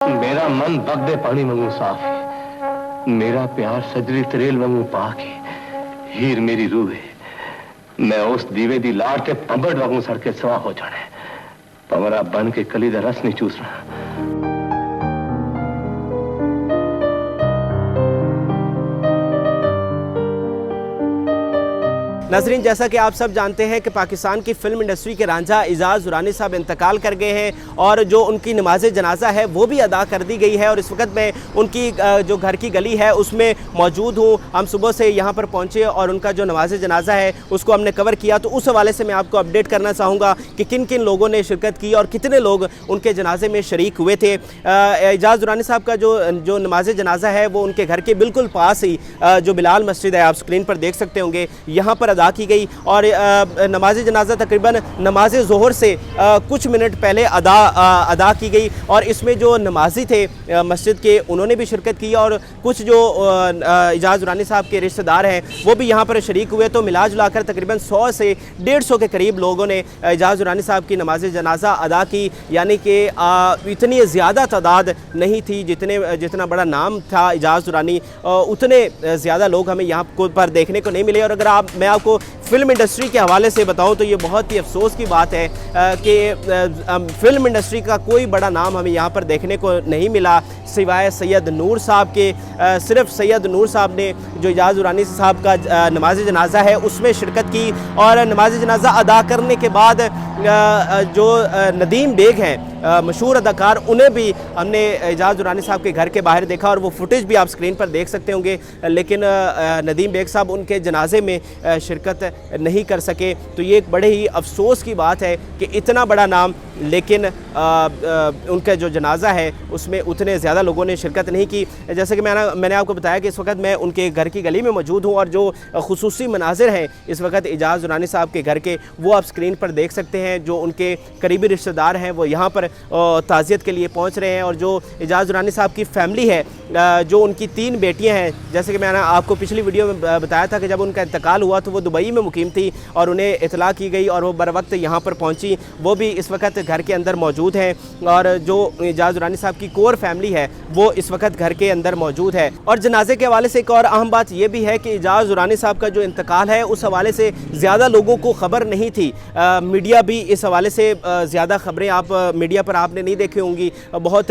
मेरा मन बगदे पानी मंगू साफ है, मेरा प्यार सजरी तरेल मंगू पाक है, हीर मेरी रूह है। मैं उस दीवे दी लाड़ के पंबड़ वांगू सड़के सवा हो जाना है, पवरा बन के कली दा रस नहीं चूसना। नाज़रीन, जैसा कि आप सब जानते हैं कि पाकिस्तान की फ़िल्म इंडस्ट्री के रांझा एजाज़ दुरानी साहब इंतकाल कर गए हैं और जो उनकी नमाज जनाजा है वो भी अदा कर दी गई है। और इस वक्त मैं उनकी जो घर की गली है उसमें मौजूद हूँ। हम सुबह से यहाँ पर पहुँचे और उनका जो नमाज जनाजा है उसको हमने कवर किया। तो उस हवाले से मैं आपको अपडेट करना चाहूँगा कि किन किन लोगों ने शिरकत की और कितने लोग उनके जनाजे में शरीक हुए थे। एजाज़ दुरानी साहब का जो नमाज जनाजा है वो उनके घर के बिल्कुल पास ही जो बिलाल मस्जिद है, आप स्क्रीन पर देख सकते होंगे, यहाँ पर अदा की गई। और नमाज जनाजा तकरीबन नमाज ज़ोहर से कुछ मिनट पहले अदा की गई। और इसमें जो नमाजी थे मस्जिद के उन्होंने भी शिरकत की और कुछ जो एजाज़ दुरानी साहब के रिश्तेदार हैं वो भी यहाँ पर शरीक हुए। तो मिला जुलाकर तकरीबन 100 से 150 के करीब लोगों ने एजाज़ दुरानी साहब की नमाज जनाजा अदा की। यानी कि इतनी ज़्यादा तादाद नहीं थी, जितना बड़ा नाम था एजाज़ दुरानी, उतने ज़्यादा लोग हमें यहाँ पर देखने को नहीं मिले। और अगर मैं आपको फ़िल्म इंडस्ट्री के हवाले से बताऊं तो ये बहुत ही अफसोस की बात है कि फ़िल्म इंडस्ट्री का कोई बड़ा नाम हमें यहाँ पर देखने को नहीं मिला सिवाय सैयद नूर साहब के। सिर्फ सैयद नूर साहब ने जो एजाज़ दुरानी साहब का नमाज जनाजा है उसमें शिरकत की। और नमाज जनाजा अदा करने के बाद जो नदीम बेग हैं मशहूर अदाकार, उन्हें भी हमने एजाज़ दुरानी साहब के घर के बाहर देखा और वो फुटेज भी आप स्क्रीन पर देख सकते होंगे। लेकिन नदीम बेग साहब उनके जनाजे में शिरकत नहीं कर सके। तो ये एक बड़े ही अफसोस की बात है कि इतना बड़ा नाम, लेकिन उनका जो जनाजा है उसमें उतने ज़्यादा लोगों ने शिरकत नहीं की। जैसे कि मैंने आपको बताया कि इस वक्त मैं उनके घर की गली में मौजूद हूँ और जो खुसूसी मनाजिर हैं इस वक्त एजाज़ दुरानी साहब के घर के वो आप स्क्रीन पर देख सकते हैं। जो उनके करीबी रिश्तेदार हैं वो यहाँ पर ताज़ियत के लिए पहुँच रहे हैं। और जो एजाज़ दुरानी साहब की फ़ैमिली है, जो उनकी 3 बेटियाँ हैं, जैसे कि मैंने आपको पिछली वीडियो में बताया था कि जब उनका इंतकाल हुआ तो वो दुबई में मुकीम थी और उन्हें इतला की गई और वो बर वक्त यहाँ पर पहुँची। वो भी इस वक्त घर के अंदर मौजूद हैं और जो एजाज़ दुरानी साहब की कोर फैमिली है वो इस वक्त घर के अंदर मौजूद है। और जनाजे के हवाले से एक और अहम बात यह भी है कि एजाज़ दुरानी साहब का जो इंतकाल है उस हवाले से ज़्यादा लोगों को ख़बर नहीं थी। मीडिया भी इस हवाले से ज़्यादा ख़बरें आप मीडिया पर आपने नहीं देखी होंगी। बहुत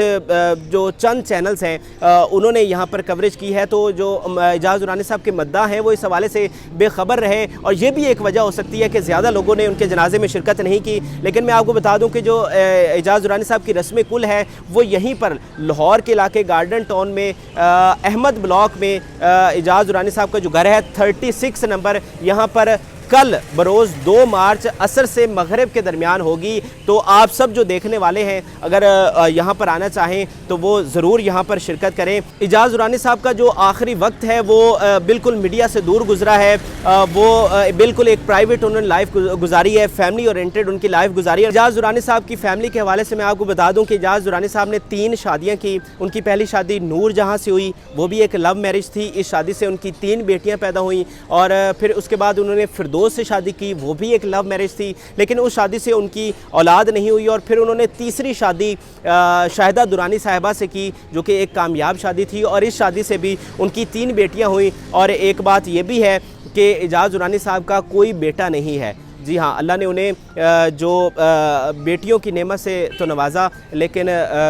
जो चंद चैनल्स हैं उन्होंने यहाँ पर कवरेज की है। तो जो एजाज़ दुरानी साहब के मद्दा हैं वो इस हवाले से बेखबर रहे और ये भी एक वजह हो सकती है कि ज़्यादा लोगों ने उनके जनाजे में शिरकत नहीं की। लेकिन मैं आपको बता दूं कि जो एजाज़ दुरानी साहब की रस्म कुल है वो यहीं पर लाहौर के इलाके गार्डन टाउन में अहमद ब्लॉक में एजाज़ दुरानी साहब का जो घर है 36 नंबर, यहाँ पर कल बरोज़ 2 मार्च असर से मगरिब के दरमियान होगी। तो आप सब जो देखने वाले हैं अगर यहाँ पर आना चाहें तो वो ज़रूर यहाँ पर शिरकत करें। एजाज़ दुरानी साहब का जो आखिरी वक्त है वो बिल्कुल मीडिया से दूर गुजरा है। वो बिल्कुल एक प्राइवेट उन्होंने लाइफ गुजारी है, फैमिली ओरिएंटेड उनकी लाइफ गुजारी है। एजाज़ दुरानी साहब की फ़ैमिली के हवाले से मैं आपको बता दूँ कि एजाज़ दुरानी साहब ने 3 शादियाँ की। उनकी पहली शादी नूर जहाँ से हुई, वो भी एक लव मैरिज थी। इस शादी से उनकी 3 बेटियाँ पैदा हुई और फिर उसके बाद उन्होंने फिरदौस से शादी की, वो भी एक लव मैरिज थी, लेकिन उस शादी से उनकी औलाद नहीं हुई। और फिर उन्होंने तीसरी शादी शाहिदा दुरानी साहिबा से की जो कि एक कामयाब शादी थी और इस शादी से भी उनकी 3 बेटियां हुई। और एक बात ये भी है कि एजाज़ दुरानी साहब का कोई बेटा नहीं है। जी हाँ, अल्लाह ने उन्हें जो बेटियों की नेमत से तो नवाजा, लेकिन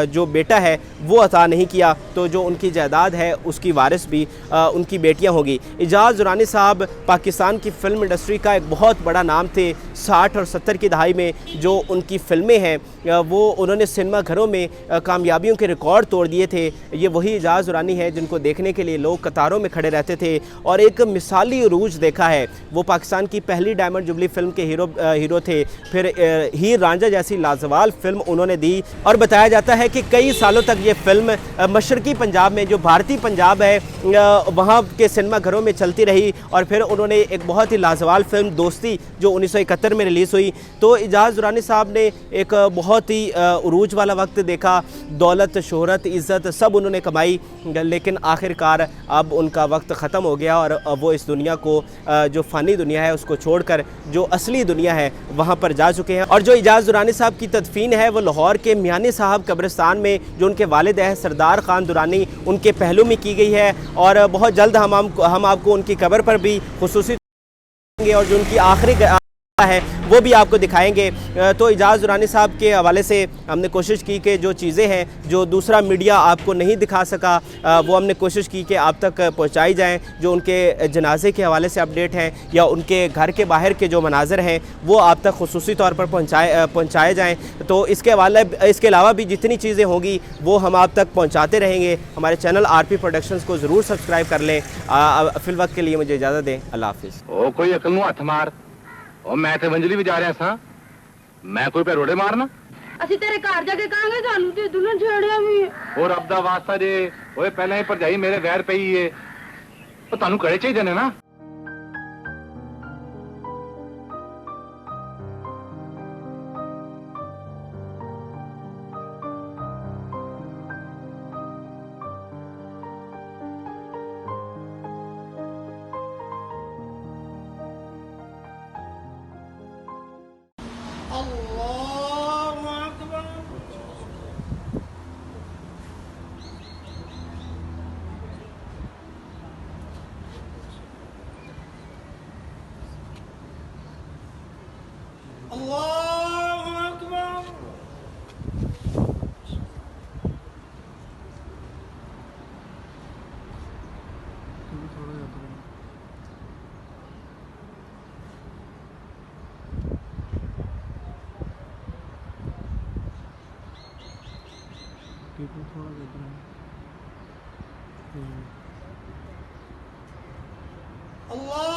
जो बेटा है वो अता नहीं किया। तो जो उनकी जायदाद है उसकी वारिस भी उनकी बेटियां होगी। एजाज़ दुरानी साहब पाकिस्तान की फ़िल्म इंडस्ट्री का एक बहुत बड़ा नाम थे। 60 और 70 की दहाई में जो उनकी फ़िल्में हैं वो उन्होंने सिनेमा घरों में कामयाबियों के रिकॉर्ड तोड़ दिए थे। ये वही एजाज़ दुरानी है जिनको देखने के लिए लोग कतारों में खड़े रहते थे और एक मिसाली उरूज देखा है। वो पाकिस्तान की पहली डायमंड जुबली फ़िल्म के हीरो थे। फिर हीर रांझा जैसी लाजवाब फिल्म उन्होंने दी और बताया जाता है कि कई सालों तक ये फिल्म मशरकी पंजाब में, जो भारतीय पंजाब है, वहाँ के सिनेमा घरों में चलती रही। और फिर उन्होंने एक बहुत ही लाजवाब फिल्म दोस्ती जो 1971 में रिलीज़ हुई। तो एजाज़ दुरानी साहब ने एक बहुत ही उरूज वाला वक्त देखा। दौलत, शोहरत, इज़्ज़त सब उन्होंने कमाई, लेकिन आखिरकार अब उनका वक्त ख़त्म हो गया और वो इस दुनिया को, जो फ़ानी दुनिया है, उसको छोड़कर जो असली असली दुनिया है वहाँ पर जा चुके हैं। और जो इजाज़ दुरानी साहब की तदफीन है वो लाहौर के मियानी साहब कब्रिस्तान में जो उनके वालिद हैं सरदार खान दुरानी उनके पहलू में की गई है। और बहुत जल्द हम आपको उनकी कब्र पर भी खुसूसी और जो उनकी आखिरी है वो भी आपको दिखाएंगे। तो इजाज़ दुरानी साहब के हवाले से हमने कोशिश की कि जो चीज़ें हैं जो दूसरा मीडिया आपको नहीं दिखा सका वो हमने कोशिश की कि आप तक पहुंचाई जाएं। जो उनके जनाजे के हवाले से अपडेट हैं या उनके घर के बाहर के जो मनाज़र हैं वो आप तक खुसूसी तौर पर पहुँचाए जाएँ। तो इसके अलावा भी जितनी चीज़ें होंगी वो हम आप तक पहुँचाते रहेंगे। हमारे चैनल RP प्रोडक्शंस को ज़रूर सब्सक्राइब कर लें। फिल वक्त के लिए मुझे इजाज़त दें। अल्लाह हाफिज़। ओ कोई अकल नूं हथ मार ओ मैं ते वंजली भी जा रहा सा मैं कोई पे रोड़े मारना ਅਸੀਂ ਤੇਰੇ ਘਰ ਜਾ ਕੇ ਕਹਾਂਗੇ ਸਾਨੂੰ ਤੇ ਦੁਲਹਨ ਛੇੜਿਆ ਵੀ और रब दा वास्ता जे ओए पहले ही भरजाई मेरे वैर पई है ओ तानू कड़े चाहिए ने ना अल्लाह